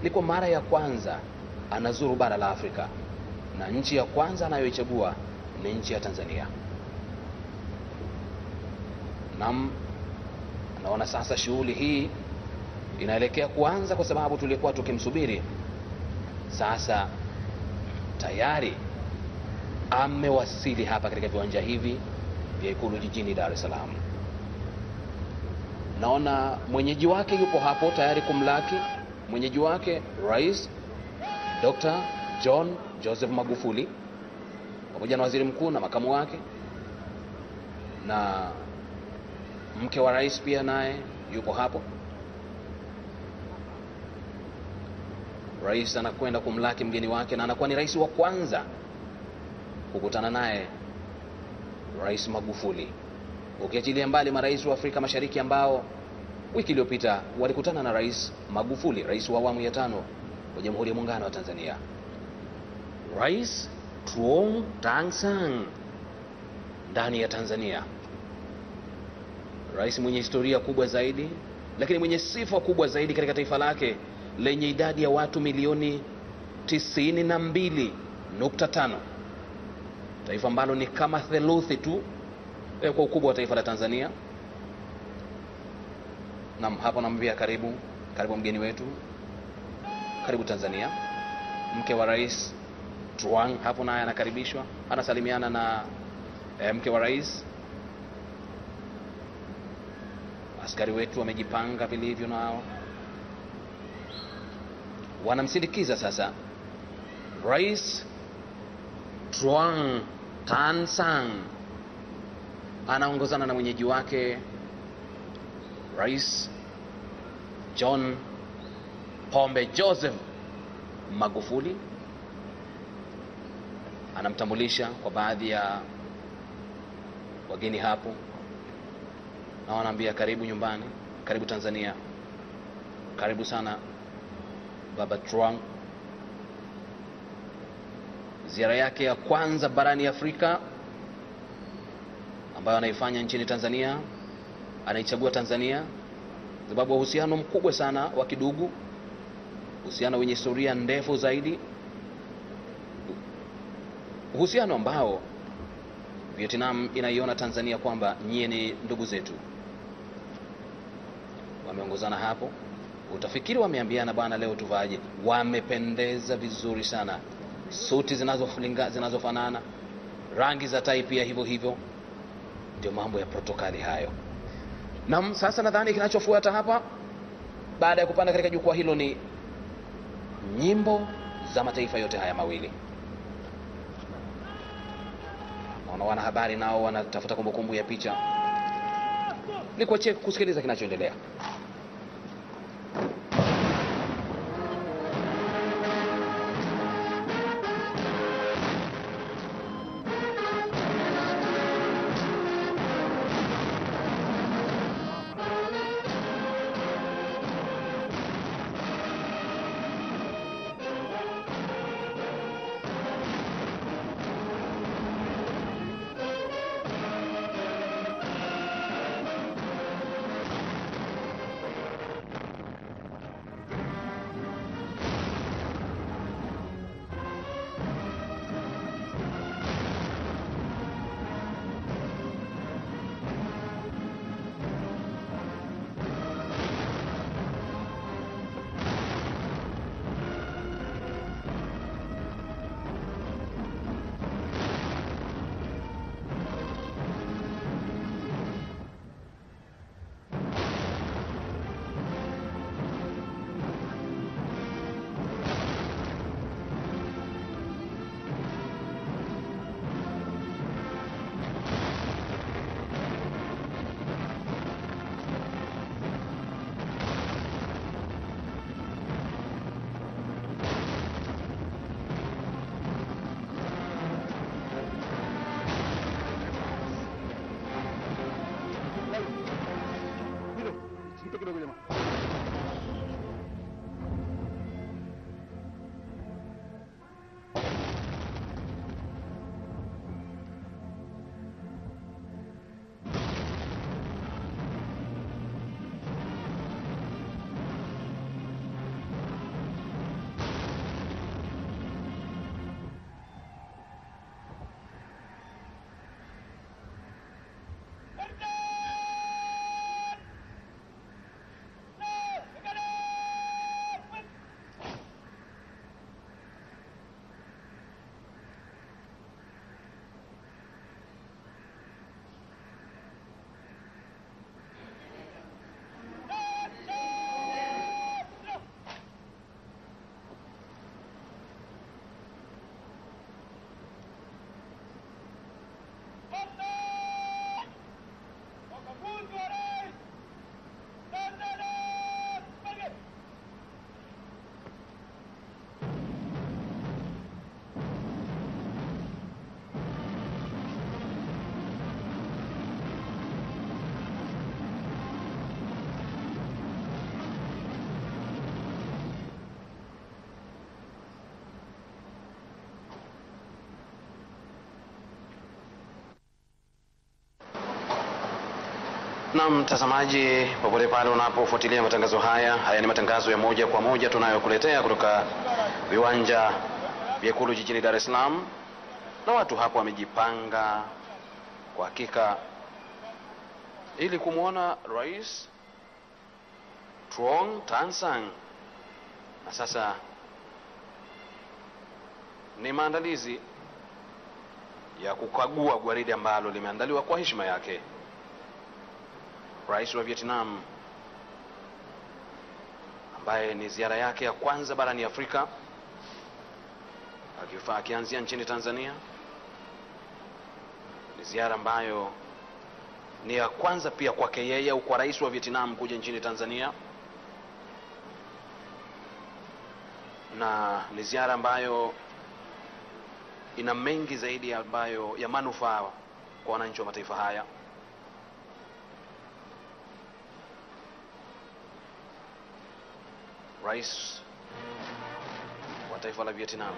liko mara ya kwanza anazuru bara la Afrika, na nchi ya kwanza anayoichagua ni nchi ya Tanzania. Naona sasa shughuli hii inaelekea kuanza, kwa sababu tulikuwa tukimsubiri. Sasa tayari amewasili hapa katika viwanja hivi vya Ikulu jijini Dar es Salaam. Naona mwenyeji wake yupo hapo tayari kumlaki. Mwenyeji wake Rais Dr. John Joseph Magufuli, pamoja na waziri mkuu na makamu wake, na mke wa rais pia naye yupo hapo. Rais anakwenda kumlaki mgeni wake, na anakuwa ni rais wa kwanza kukutana naye Rais Magufuli, ukiachilia mbali marais wa Afrika Mashariki ambao wiki iliyopita walikutana na Rais Magufuli, rais wa awamu ya 5 wa Jamhuri ya Muungano wa Tanzania. Rais Truong Tang Sang ndani ya Tanzania, rais mwenye historia kubwa zaidi, lakini mwenye sifa kubwa zaidi katika taifa lake lenye idadi ya watu milioni 92.5, taifa ambalo ni kama theluthi tu kwa ukubwa wa taifa la Tanzania. Na hapo namwambia karibu mgeni wetu, karibu Tanzania. Mke wa rais Truong hapo naye anakaribishwa, anasalimiana na mke wa rais. Askari wetu wamejipanga vilivyo, nao wanamsindikiza. Sasa Rais Truong Tang Sang anaongozana na mwenyeji wake Rais John Pombe Joseph Magufuli. Anamtambulisha kwa baadhi ya wageni hapo, na wanaambia karibu nyumbani, karibu Tanzania, karibu sana Baba Truong. Ziara yake ya kwanza barani Afrika ambayo anaifanya nchini Tanzania, anaichagua Tanzania sababu uhusiano mkubwa sana wa kidugu, uhusiano wenye historia ndefu zaidi, uhusiano ambao Vietnam inaiona Tanzania kwamba nyie ni ndugu zetu. Wameongozana hapo, utafikiri wameambiana bwana leo tuvaje. Wamependeza vizuri sana, suti zinazofanana, rangi za tai pia hivyo hivyo. Ndio mambo ya protokali hayo. Na sasa nadhani kinachofuata hapa baada ya kupanda katika jukwaa hilo ni nyimbo za mataifa yote haya mawili. Wanahabari nao wanatafuta kumbukumbu ya picha. Nikuachie kusikiliza kinachoendelea. Na mtazamaji, popote pale unapofuatilia matangazo haya ni matangazo ya moja kwa moja tunayokuletea kutoka viwanja vya Ikulu jijini Dar es Salaam, na watu hapo wamejipanga kwa hakika ili kumwona Rais Truong Tan Sang. Na sasa ni maandalizi ya kukagua gwaride ambalo limeandaliwa kwa heshima yake. Rais wa Vietnam ambaye ni ziara yake ya kwanza barani Afrika, akianzia nchini Tanzania. Ni ziara ambayo ni ya kwanza pia kwake yeye au kwa rais wa Vietnam kuja nchini Tanzania, na ni ziara ambayo ina mengi zaidi ambayo ya manufaa kwa wananchi wa mataifa haya. Rais wa taifa la Vietnam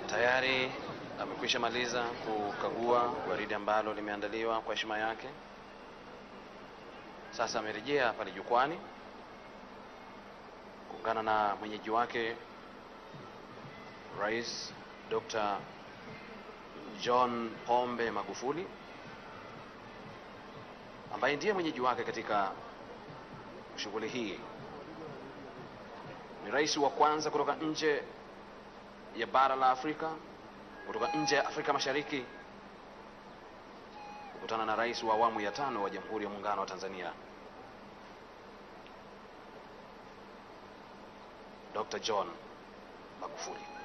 tayari amekwisha maliza kukagua gwaride ambalo limeandaliwa kwa heshima yake. Sasa amerejea pale jukwani kuungana na mwenyeji wake Rais Dr. John Pombe Magufuli, ambaye ndiye mwenyeji wake katika shughuli hii. Ni rais wa kwanza kutoka nje ya bara la Afrika, kutoka nje ya Afrika Mashariki, kukutana na rais wa awamu ya 5 wa Jamhuri ya Muungano wa Tanzania, Dr. John Magufuli.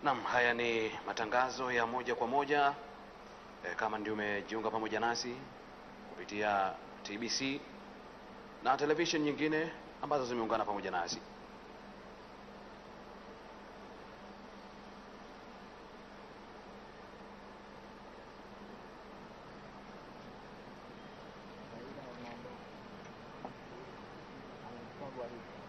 Naam, haya ni matangazo ya moja kwa moja. Kama ndio umejiunga pamoja nasi kupitia TBC na television nyingine ambazo zimeungana pamoja nasi. Guarita.